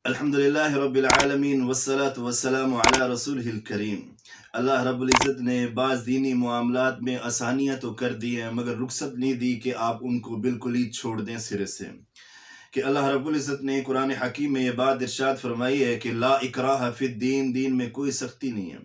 الحمدللہ رب العالمین والصلاة والسلام علی رسولہ الکریم۔ اللہ رب العزت نے بعض دینی معاملات میں آسانیاں تو کر دی ہیں، مگر رخصت نہیں دی کہ آپ ان کو بالکل ہی چھوڑ دیں سرے سے۔ کہ اللہ رب العزت نے قرآن حکیم میں یہ بات ارشاد فرمائی ہے کہ لا اکراہ فی الدین، دین میں کوئی سختی نہیں ہے،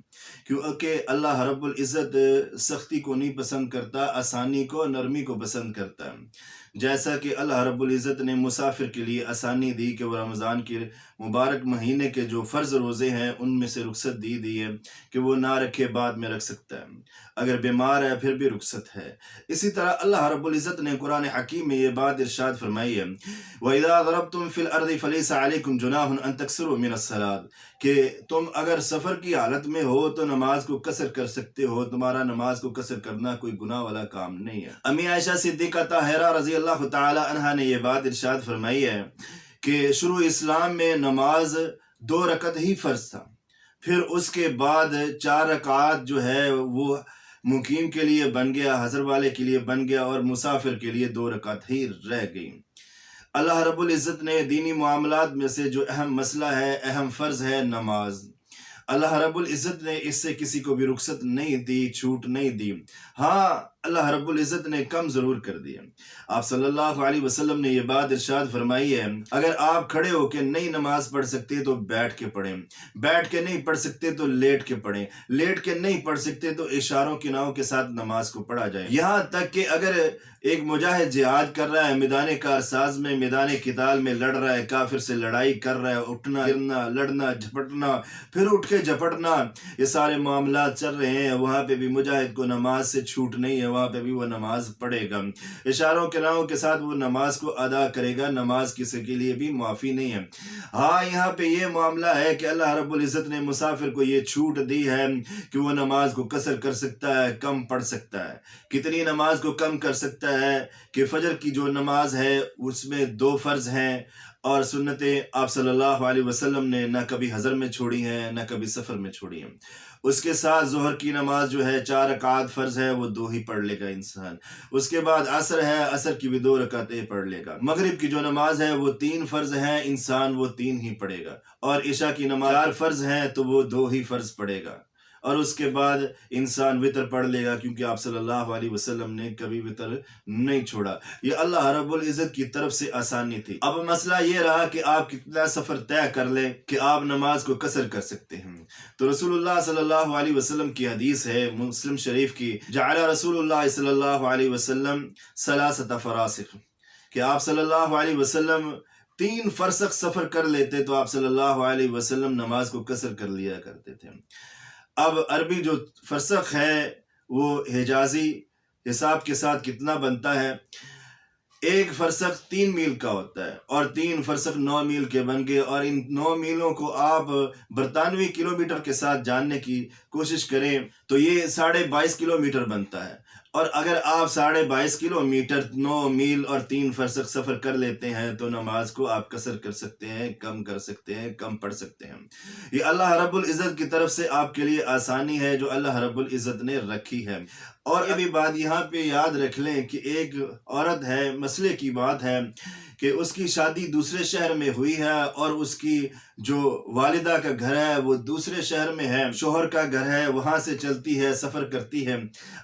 کیونکہ اللہ رب العزت سختی کو نہیں پسند کرتا، آسانی کو، نرمی کو پسند کرتا ہے۔ جیسا کہ اللہ رب العزت نے مسافر کے لیے آسانی دی کہ وہ رمضان کے مبارک مہینے کے جو فرض روزے ہیں ان میں سے رخصت دی ہے کہ وہ نہ رکھے بعد میں رکھ سکتا ہے، اگر بیمار ہے پھر بھی رخصت ہے۔ اسی طرح اللہ رب العزت نے قرآن حکیم میں یہ بات ارشاد فرمائی ہے وَإِذَا ضَرَبْتُمْ فِي الْأَرْضِ فَلَيْسَ عَلَيْكُمْ جُنَاحٌ أَن تَقْصُرُوا مِنَ الصَّلَاةِ، کہ تم اگر سفر کی حالت میں ہو تو نماز کو قصر کر سکتے ہو، تمہارا نماز کو قصر کرنا کوئی گناہ والا کام نہیں ہے۔ امی عائشہ صدیقہ طاہرہ رضی اللہ تعالی عنہا نے یہ بات ارشاد فرمائی ہے کہ شروع اسلام میں نماز 2 رکعت ہی فرض تھا، پھر اس کے بعد 4 رکعات جو ہے وہ مقیم کے لیے بن گیا، حضر والے کے لیے بن گیا، اور مسافر کے لیے 2 رکعت ہی رہ گئی۔ اللہ رب العزت نے دینی معاملات میں سے جو اہم مسئلہ ہے، اہم فرض ہے نماز، اللہ رب العزت نے اس سے کسی کو بھی رخصت نہیں دی، چھوٹ نہیں دی۔ ہاں، اللہ رب العزت نے کم ضرور کر دیا۔ آپ صلی اللہ علیہ وسلم نے یہ بات ارشاد فرمائی ہے اگر آپ کھڑے ہو کے نئی نماز پڑھ سکتے تو بیٹھ کے پڑھیں، بیٹھ کے نہیں پڑھ سکتے تو لیٹ کے پڑھیں، لیٹ کے نہیں پڑھ سکتے تو اشاروں کناروں کے ساتھ نماز کو پڑھا جائے۔ یہاں تک کہ اگر ایک مجاہد جہاد کر رہا ہے، میدان کارساز میں، میدان قتال میں لڑ رہا ہے، کافر سے لڑائی کر رہا ہے، اٹھنا گرنا، لڑنا جھپٹنا، پھر اٹھ کے جھپٹنا، یہ سارے معاملات چل رہے ہیں، وہاں پہ بھی مجاہد کو نماز سے چھوٹ نہیں ہے، وہاں پہ بھی وہ نماز پڑھے گا، اشاروں کناروں کے ساتھ وہ نماز کو ادا کرے گا، نماز کسی کے لیے بھی معافی نہیں ہے۔ ہاں، یہاں پہ یہ معاملہ ہے کہ اللہ رب العزت نے مسافر کو یہ چھوٹ دی ہے کہ وہ نماز کو قصر کر سکتا ہے، کم پڑھ سکتا ہے۔ کتنی نماز کو کم کر سکتا ہے کہ فجر کی جو نماز ہے اس میں 2 فرض ہیں، اور سنتیں آپ صلی اللہ علیہ وسلم نے نہ کبھی حضر میں چھوڑی ہیں نہ کبھی سفر میں چھوڑی ہیں۔ اس کے ساتھ ظہر کی نماز جو ہے 4 رکعات فرض ہے، وہ 2 ہی پڑھ لے گا انسان۔ اس کے بعد عصر ہے، عصر کی بھی 2 رکعتیں پڑھ لے گا۔ مغرب کی جو نماز ہے وہ 3 فرض ہیں، انسان وہ 3 ہی پڑھے گا، اور عشاء کی نماز 4 فرض ہیں تو وہ 2 ہی فرض پڑھے گا، اور اس کے بعد انسان وطر پڑھ لے گا، کیونکہ آپ صلی اللہ علیہ وسلم نے کبھی وطر نہیں چھوڑا۔ یہ اللہ رب العزت کی طرف سے آسانی تھی۔ اب مسئلہ یہ رہا کہ آپ کتنا سفر طے کر لیں کہ آپ نماز کو قصر کر سکتے ہیں۔ تو رسول اللہ صلی اللہ علیہ وسلم کی حدیث ہے مسلم شریف کی، جعل رسول اللہ صلی اللہ علیہ وسلم 3 فراسخ، کہ آپ صلی اللہ علیہ وسلم 3 فرسخ سفر کر لیتے تو آپ صلی اللہ علیہ وسلم نماز کو قصر کر لیا کرتے تھے۔ اب عربی جو فرسخ ہے وہ حجازی حساب کے ساتھ کتنا بنتا ہے؟ 1 فرسخ 3 میل کا ہوتا ہے، اور 3 فرسخ 9 میل کے بن گئے، اور ان 9 میلوں کو آپ برطانوی کلومیٹر کے ساتھ جاننے کی کوشش کریں تو یہ 22.5 کلومیٹر بنتا ہے، اور اگر آپ 22.5 کلومیٹر 9 میل اور 3 فرسخ سفر کر لیتے ہیں تو نماز کو آپ قصر کر سکتے ہیں، کم کر سکتے ہیں، کم پڑھ سکتے ہیں۔ یہ اللہ رب العزت کی طرف سے آپ کے لیے آسانی ہے جو اللہ رب العزت نے رکھی ہے۔ اور ابھی بات یہاں پہ یاد رکھ لیں کہ ایک عورت ہے، مسئلے کی بات ہے کہ اس کی شادی دوسرے شہر میں ہوئی ہے، اور اس کی جو والدہ کا گھر ہے وہ دوسرے شہر میں ہے، شوہر کا گھر ہے، وہاں سے چلتی ہے، سفر کرتی ہے،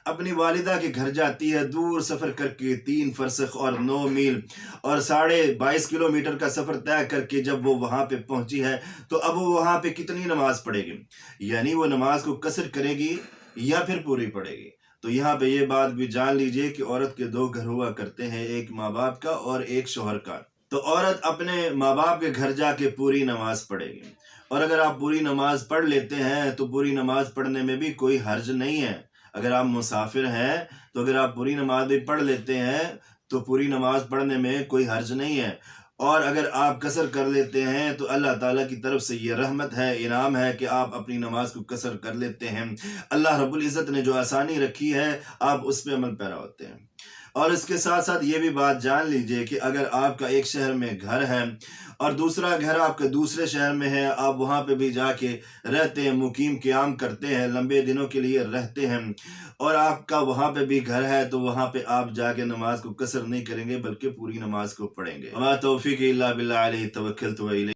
اپنی والدہ کے گھر جاتی ہے، دور سفر کر کے 3 فرسخ اور 9 میل اور 22.5 کلومیٹر کا سفر طے کر کے جب وہ وہاں پہ پہنچی ہے تو اب وہ وہاں پہ کتنی نماز پڑھے گی؟ یعنی وہ نماز کو قصر کرے گی یا پھر پوری پڑھے گی؟ تو یہاں پہ یہ بات بھی جان لیجئے کہ عورت کے 2 گھر ہوا کرتے ہیں، ایک ماں باپ کا اور ایک شوہر کا۔ تو عورت اپنے ماں باپ کے گھر جا کے پوری نماز پڑھے گی، اور اگر آپ پوری نماز پڑھ لیتے ہیں تو پوری نماز پڑھنے میں بھی کوئی حرج نہیں ہے۔ اگر آپ مسافر ہیں تو اگر آپ پوری نماز بھی پڑھ لیتے ہیں تو پوری نماز پڑھنے میں کوئی حرج نہیں ہے، اور اگر آپ قصر کر لیتے ہیں تو اللہ تعالیٰ کی طرف سے یہ رحمت ہے، انعام ہے کہ آپ اپنی نماز کو قصر کر لیتے ہیں۔ اللہ رب العزت نے جو آسانی رکھی ہے آپ اس پہ عمل پیرا ہوتے ہیں۔ اور اس کے ساتھ ساتھ یہ بھی بات جان لیجئے کہ اگر آپ کا ایک شہر میں گھر ہے اور دوسرا گھر آپ کے دوسرے شہر میں ہے، آپ وہاں پہ بھی جا کے رہتے ہیں، مقیم قیام کرتے ہیں، لمبے دنوں کے لیے رہتے ہیں، اور آپ کا وہاں پہ بھی گھر ہے، تو وہاں پہ آپ جا کے نماز کو قصر نہیں کریں گے بلکہ پوری نماز کو پڑھیں گے۔ وما توفیق الا باللہ علیہ توکلت و الیہ